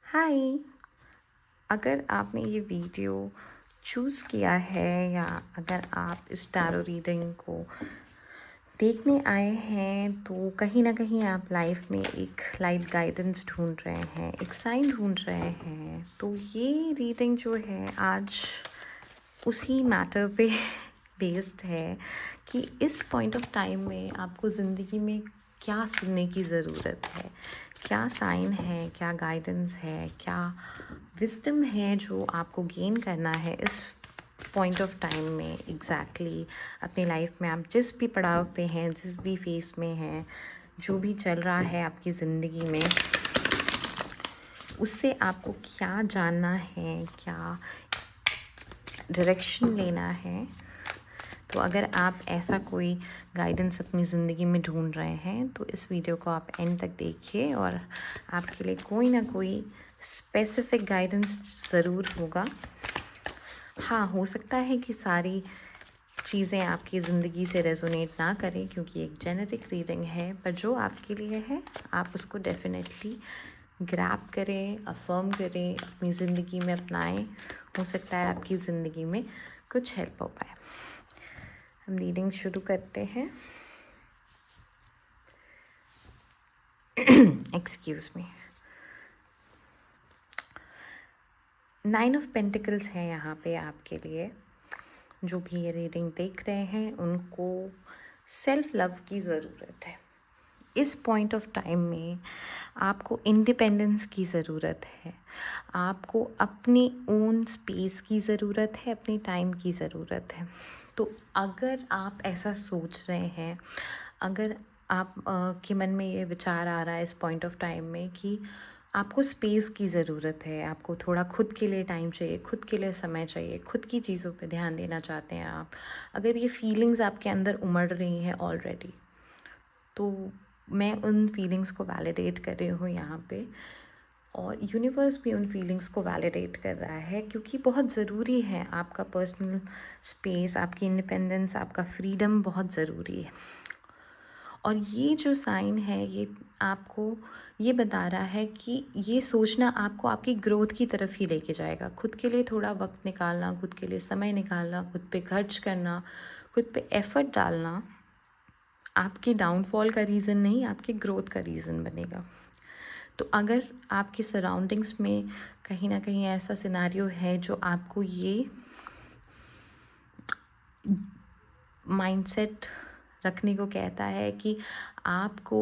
हाय। अगर आपने ये वीडियो चूज़ किया है या अगर आप इस टैरो रीडिंग को देखने आए हैं तो कहीं ना कहीं आप लाइफ में एक लाइट गाइडेंस ढूंढ रहे हैं, एक साइन ढूंढ रहे हैं। तो ये रीडिंग जो है आज उसी मैटर पे बेस्ड है कि इस पॉइंट ऑफ टाइम में आपको ज़िंदगी में क्या सुनने की ज़रूरत है, क्या साइन है, क्या गाइडेंस है, क्या विजडम है जो आपको गेन करना है इस पॉइंट ऑफ टाइम में। एग्जैक्टली अपनी लाइफ में आप जिस भी पड़ाव पे हैं, जिस भी फेस में हैं, जो भी चल रहा है आपकी ज़िंदगी में, उससे आपको क्या जानना है, क्या डायरेक्शन लेना है। तो अगर आप ऐसा कोई गाइडेंस अपनी ज़िंदगी में ढूंढ रहे हैं तो इस वीडियो को आप एंड तक देखिए और आपके लिए कोई ना कोई स्पेसिफिक गाइडेंस ज़रूर होगा। हाँ, हो सकता है कि सारी चीज़ें आपकी ज़िंदगी से रेजोनेट ना करें क्योंकि एक जेनेटिक रीडिंग है, पर जो आपके लिए है आप उसको डेफिनेटली ग्रैब करें, अफर्म करें, अपनी ज़िंदगी में अपनाएं। हो सकता है आपकी ज़िंदगी में कुछ हेल्प हो पाए। हम रीडिंग शुरू करते हैं। Excuse me. 9 ऑफ पेंटिकल्स है यहाँ पे आपके लिए। जो भी ये रीडिंग देख रहे हैं उनको सेल्फ लव की ज़रूरत है। इस पॉइंट ऑफ टाइम में आपको इंडिपेंडेंस की ज़रूरत है, आपको अपनी ओन स्पेस की ज़रूरत है, अपनी टाइम की ज़रूरत है। तो अगर आप ऐसा सोच रहे हैं, अगर आप के मन में ये विचार आ रहा है इस पॉइंट ऑफ टाइम में कि आपको स्पेस की ज़रूरत है, आपको थोड़ा खुद के लिए टाइम चाहिए, खुद के लिए समय चाहिए, खुद की चीज़ों पे ध्यान देना चाहते हैं आप, अगर ये फीलिंग्स आपके अंदर उमड़ रही हैं ऑलरेडी, तो मैं उन फीलिंग्स को वैलिडेट कर रही हूँ यहाँ पे। और यूनिवर्स भी उन फीलिंग्स को वैलिडेट कर रहा है क्योंकि बहुत ज़रूरी है आपका पर्सनल स्पेस, आपकी इंडिपेंडेंस, आपका फ्रीडम बहुत ज़रूरी है। और ये जो साइन है ये आपको ये बता रहा है कि ये सोचना आपको आपकी ग्रोथ की तरफ ही लेके जाएगा। खुद के लिए थोड़ा वक्त निकालना, खुद के लिए समय निकालना, खुद पे खर्च करना, खुद पे एफर्ट डालना आपके डाउनफॉल का रीज़न नहीं, आपके ग्रोथ का रीज़न बनेगा। तो अगर आपके सराउंडिंग्स में कहीं ना कहीं ऐसा सिनेरियो है जो आपको ये माइंडसेट रखने को कहता है कि आपको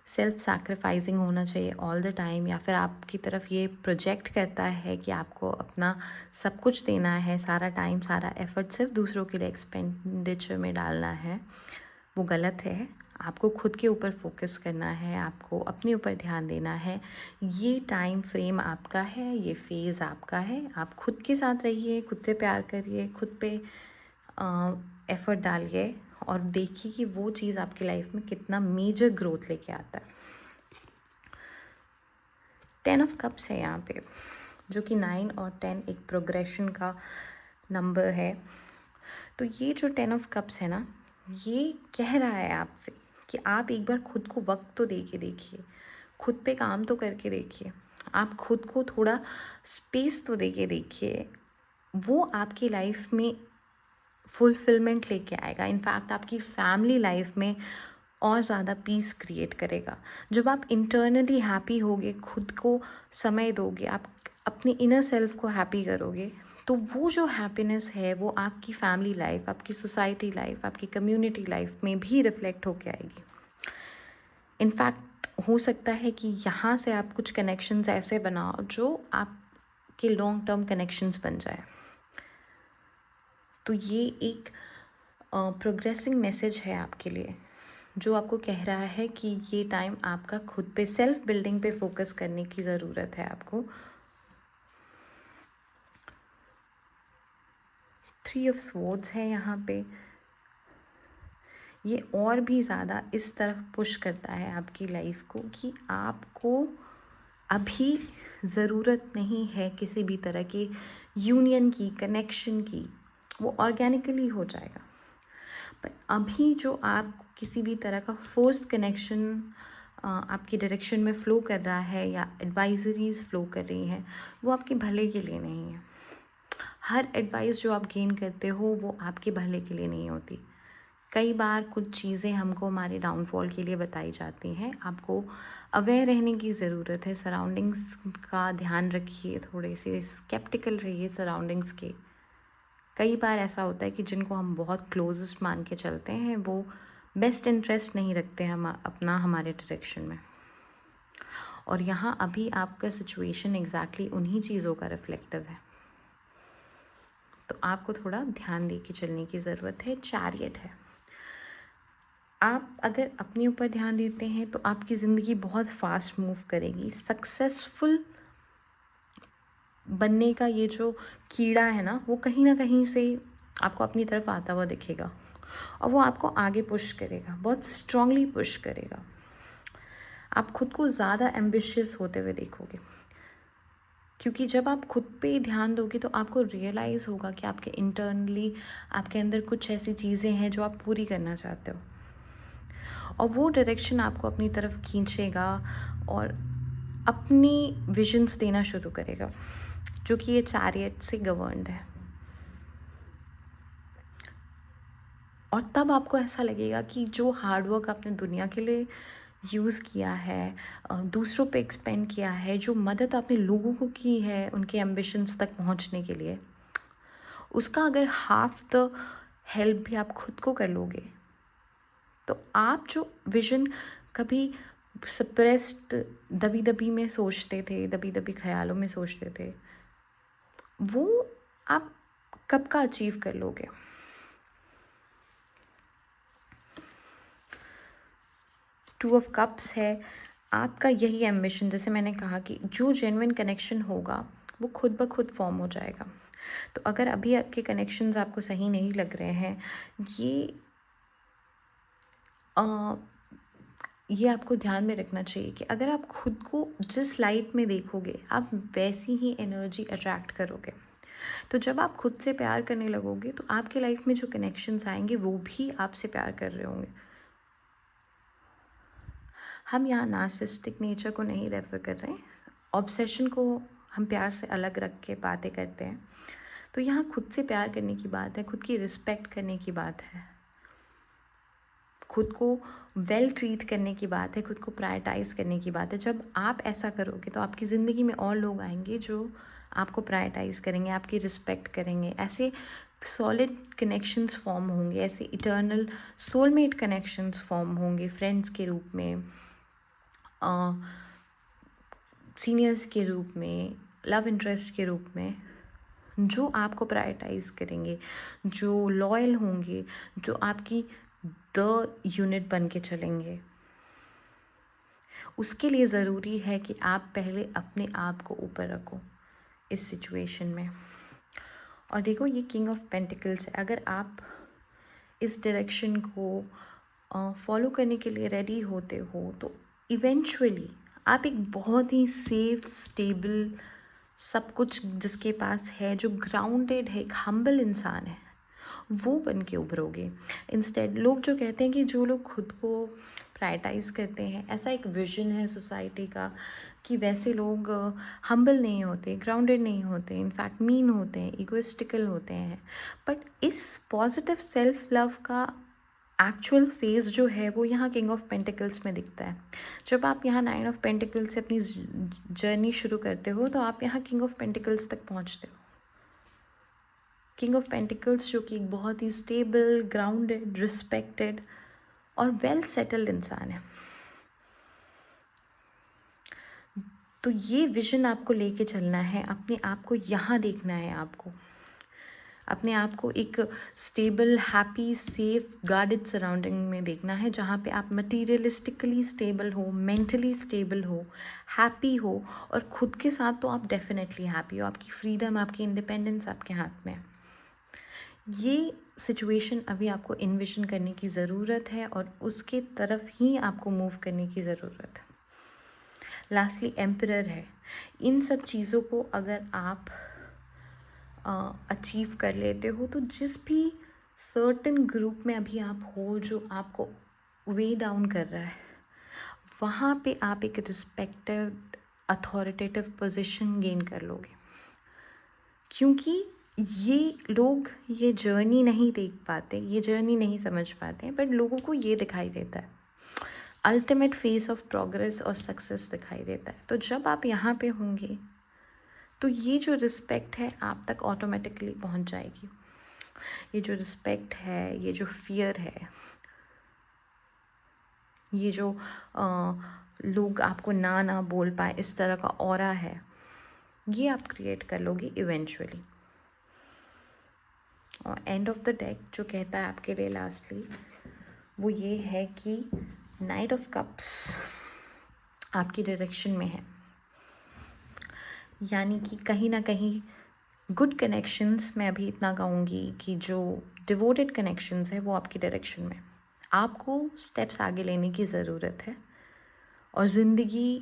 सेल्फ सैक्रिफाइसिंग होना चाहिए ऑल द टाइम, या फिर आपकी तरफ ये प्रोजेक्ट करता है कि आपको अपना सब कुछ देना है, सारा टाइम, सारा एफर्ट सिर्फ दूसरों के लिए एक्सपेंडिचर में डालना है, वो गलत है। आपको खुद के ऊपर फोकस करना है, आपको अपने ऊपर ध्यान देना है। ये टाइम फ्रेम आपका है, ये फेज़ आपका है। आप खुद के साथ रहिए, खुद से प्यार करिए, खुद पे एफ़र्ट डालिए और देखिए कि वो चीज़ आपकी लाइफ में कितना मेजर ग्रोथ लेके आता है। 10 ऑफ कप्स है यहाँ पे, जो कि 9 और 10 एक प्रोग्रेशन का नंबर है। तो ये जो 10 ऑफ कप्स है ना, ये कह रहा है आपसे कि आप एक बार खुद को वक्त तो दे के देखिए, खुद पे काम तो करके देखिए, आप खुद को थोड़ा स्पेस तो दे के देखिए। वो आपकी लाइफ में फुलफिलमेंट लेके आएगा। इनफैक्ट आपकी फैमिली लाइफ में और ज़्यादा पीस क्रिएट करेगा। जब आप इंटरनली हैप्पी होगे, खुद को समय दोगे, आप अपने इनर सेल्फ को हैप्पी करोगे, तो वो जो हैप्पीनेस है वो आपकी फैमिली लाइफ, आपकी सोसाइटी लाइफ, आपकी कम्युनिटी लाइफ में भी रिफ्लेक्ट होके आएगी। इनफैक्ट हो सकता है कि यहाँ से आप कुछ कनेक्शंस ऐसे बनाओ जो आपके लॉन्ग टर्म कनेक्शंस बन जाए। तो ये एक प्रोग्रेसिंग मैसेज है आपके लिए, जो आपको कह रहा है कि ये टाइम आपका खुद पे सेल्फ बिल्डिंग पे फोकस करने की ज़रूरत है आपको। 3 ऑफ स्वॉर्ड्स है यहाँ पे। ये और भी ज़्यादा इस तरफ पुश करता है आपकी लाइफ को कि आपको अभी ज़रूरत नहीं है किसी भी तरह की यूनियन की, कनेक्शन की। वो ऑर्गेनिकली हो जाएगा। पर अभी जो आप किसी भी तरह का फोर्स्ड कनेक्शन आपकी डायरेक्शन में फ़्लो कर रहा है या एडवाइजरीज़ फ़्लो कर रही हैं, वो आपके भले के लिए नहीं है। हर एडवाइस जो आप गेन करते हो वो आपके भले के लिए नहीं होती। कई बार कुछ चीज़ें हमको हमारे डाउनफॉल के लिए बताई जाती हैं। आपको अवेयर रहने की ज़रूरत है, सराउंडिंग्स का ध्यान रखिए, थोड़े से स्केप्टिकल रहिए सराउंडिंग्स के। कई बार ऐसा होता है कि जिनको हम बहुत क्लोजेस्ट मान के चलते हैं वो बेस्ट इंटरेस्ट नहीं रखते हम अपना हमारे डायरेक्शन में। और यहाँ अभी आपका सिचुएशन एग्जैक्टली उन्हीं चीज़ों का रिफ्लेक्टिव है, तो आपको थोड़ा ध्यान दे के चलने की ज़रूरत है। चैरियट है, आप अगर अपने ऊपर ध्यान देते हैं तो आपकी ज़िंदगी बहुत फास्ट मूव करेगी। सक्सेसफुल बनने का ये जो कीड़ा है ना कहीं से आपको अपनी तरफ आता हुआ दिखेगा और वो आपको आगे पुश करेगा, बहुत स्ट्रांगली पुश करेगा। आप खुद को ज़्यादा एम्बिशियस होते हुए देखोगे, क्योंकि जब आप खुद पे ध्यान दोगे तो आपको रियलाइज़ होगा कि आपके इंटरनली आपके अंदर कुछ ऐसी चीज़ें हैं जो आप पूरी करना चाहते हो, और वो डायरेक्शन आपको अपनी तरफ खींचेगा और अपनी विजन्स देना शुरू करेगा, जो कि ये चैरियट से गवर्नड है। और तब आपको ऐसा लगेगा कि जो हार्डवर्क आपने दुनिया के लिए यूज़ किया है, दूसरों पे एक्सपेंड किया है, जो मदद आपने लोगों को की है उनके एम्बिशंस तक पहुंचने के लिए, उसका अगर हाफ द हेल्प भी आप खुद को कर लोगे तो आप जो विजन कभी सप्रेस्ड दबी दबी में सोचते थे, दबी दबी ख्यालों में सोचते थे, वो आप कब का अचीव कर लोगे। टू ऑफ कप्स है, आपका यही एम्बिशन, जैसे मैंने कहा कि जो जेन्युइन कनेक्शन होगा वो खुद ब खुद फॉर्म हो जाएगा। तो अगर अभी आपके कनेक्शंस आपको सही नहीं लग रहे हैं, ये आपको ध्यान में रखना चाहिए कि अगर आप खुद को जिस लाइट में देखोगे आप वैसी ही एनर्जी अट्रैक्ट करोगे। तो जब आप खुद से प्यार करने लगोगे तो आपके लाइफ में जो कनेक्शंस आएंगे वो भी आपसे प्यार कर रहे होंगे। हम यहाँ नार्सिसिस्टिक नेचर को नहीं रेफर कर रहे हैं, ऑब्सेशन को हम प्यार से अलग रख के बातें करते हैं। तो यहाँ खुद से प्यार करने की बात है, खुद की रिस्पेक्ट करने की बात है, खुद को वेल ट्रीट करने की बात है, खुद को प्रायोरिटाइज़ करने की बात है। जब आप ऐसा करोगे तो आपकी ज़िंदगी में और लोग आएंगे जो आपको प्रायोरिटाइज़ करेंगे, आपकी रिस्पेक्ट करेंगे। ऐसे सॉलिड कनेक्शंस फॉर्म होंगे, ऐसे इटर्नल सोलमेट कनेक्शंस फॉर्म होंगे, फ्रेंड्स के रूप में, सीनियर्स के रूप में, लव इंटरेस्ट के रूप में, जो आपको प्रायोरिटाइज़ करेंगे, जो लॉयल होंगे, जो आपकी द यूनिट बन के चलेंगे। उसके लिए ज़रूरी है कि आप पहले अपने आप को ऊपर रखो इस सिचुएशन में। और देखो, ये किंग ऑफ पेंटिकल्स है। अगर आप इस डायरेक्शन को फॉलो करने के लिए रेडी होते हो तो इवेंचुअली आप एक बहुत ही सेफ, स्टेबल, सब कुछ जिसके पास है, जो ग्राउंडेड है, एक हम्बल इंसान है, वो बन के उभरोगे। इंस्टेड लोग जो कहते हैं कि जो लोग खुद को प्रायोरिटाइज़ करते हैं, ऐसा एक विजन है सोसाइटी का कि वैसे लोग हम्बल नहीं होते, ग्राउंडेड नहीं होते, इनफैक्ट मीन होते हैं, इगोइस्टिकल होते हैं। बट इस पॉजिटिव सेल्फ लव का एक्चुअल फेज़ जो है वो यहाँ किंग ऑफ पेंटिकल्स में दिखता है। जब आप यहाँ 9 ऑफ पेंटिकल्स से अपनी जर्नी शुरू करते हो तो आप यहाँ किंग ऑफ पेंटिकल्स तक पहुँचते हो। किंग ऑफ पेंटिकल्स जो कि एक बहुत ही स्टेबल, ग्राउंडेड, रिस्पेक्टेड और वेल सेटल्ड इंसान है। तो ये विजन आपको लेके चलना है, अपने आप को यहाँ देखना है, आपको अपने आप को एक stable, happy, safe, guarded surrounding में देखना है, जहाँ पे आप मटीरियलिस्टिकली स्टेबल हो, मेंटली स्टेबल हो, हैप्पी हो। और खुद के साथ तो आप डेफिनेटली हैप्पी हो, आपकी फ्रीडम, आपकी इंडिपेंडेंस आपके हाथ में है। ये सिचुएशन अभी आपको इन्विजन करने की ज़रूरत है और उसके तरफ ही आपको मूव करने की ज़रूरत है। लास्टली एम्परर है। इन सब चीज़ों को अगर आप अचीव कर लेते हो तो जिस भी सर्टेन ग्रुप में अभी आप हो जो आपको वे डाउन कर रहा है, वहाँ पे आप एक रिस्पेक्टेड अथॉरिटेटिव पोजीशन गेन कर लोगे, क्योंकि ये लोग ये जर्नी नहीं देख पाते, ये जर्नी नहीं समझ पाते हैं, बट लोगों को ये दिखाई देता है, अल्टीमेट फेस ऑफ प्रोग्रेस और सक्सेस दिखाई देता है। तो जब आप यहाँ पे होंगे तो ये जो रिस्पेक्ट है आप तक ऑटोमेटिकली पहुँच जाएगी। ये जो रिस्पेक्ट है, ये जो फियर है, ये जो लोग आपको ना बोल पाए, इस तरह का ऑरा है, ये आप क्रिएट कर लोगे इवेंचुअली। और एंड ऑफ द डेक जो कहता है आपके लिए लास्टली, वो ये है कि नाइट ऑफ कप्स आपकी डायरेक्शन में है, यानी कि कहीं ना कहीं गुड कनेक्शंस, मैं अभी इतना कहूँगी कि जो डिवोटेड कनेक्शंस है वो आपकी डायरेक्शन में। आपको स्टेप्स आगे लेने की ज़रूरत है और ज़िंदगी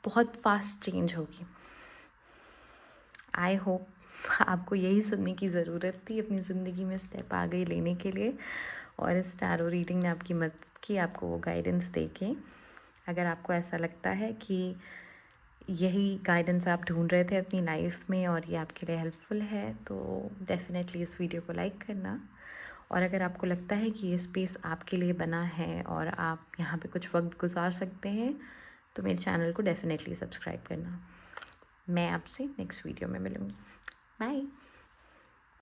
बहुत फास्ट चेंज होगी। आई होप आपको यही सुनने की ज़रूरत थी अपनी ज़िंदगी में स्टेप आगे लेने के लिए, और इस टैरो रीडिंग ने आपकी मदद की, आपको वो गाइडेंस दे के। अगर आपको ऐसा लगता है कि यही गाइडेंस आप ढूंढ रहे थे अपनी लाइफ में और ये आपके लिए हेल्पफुल है, तो डेफ़िनेटली इस वीडियो को लाइक करना। और अगर आपको लगता है कि ये स्पेस आपके लिए बना है और आप यहाँ पे कुछ वक्त गुजार सकते हैं, तो मेरे चैनल को डेफ़िनेटली सब्सक्राइब करना। मैं आपसे नेक्स्ट वीडियो में मिलूँगी। बाय।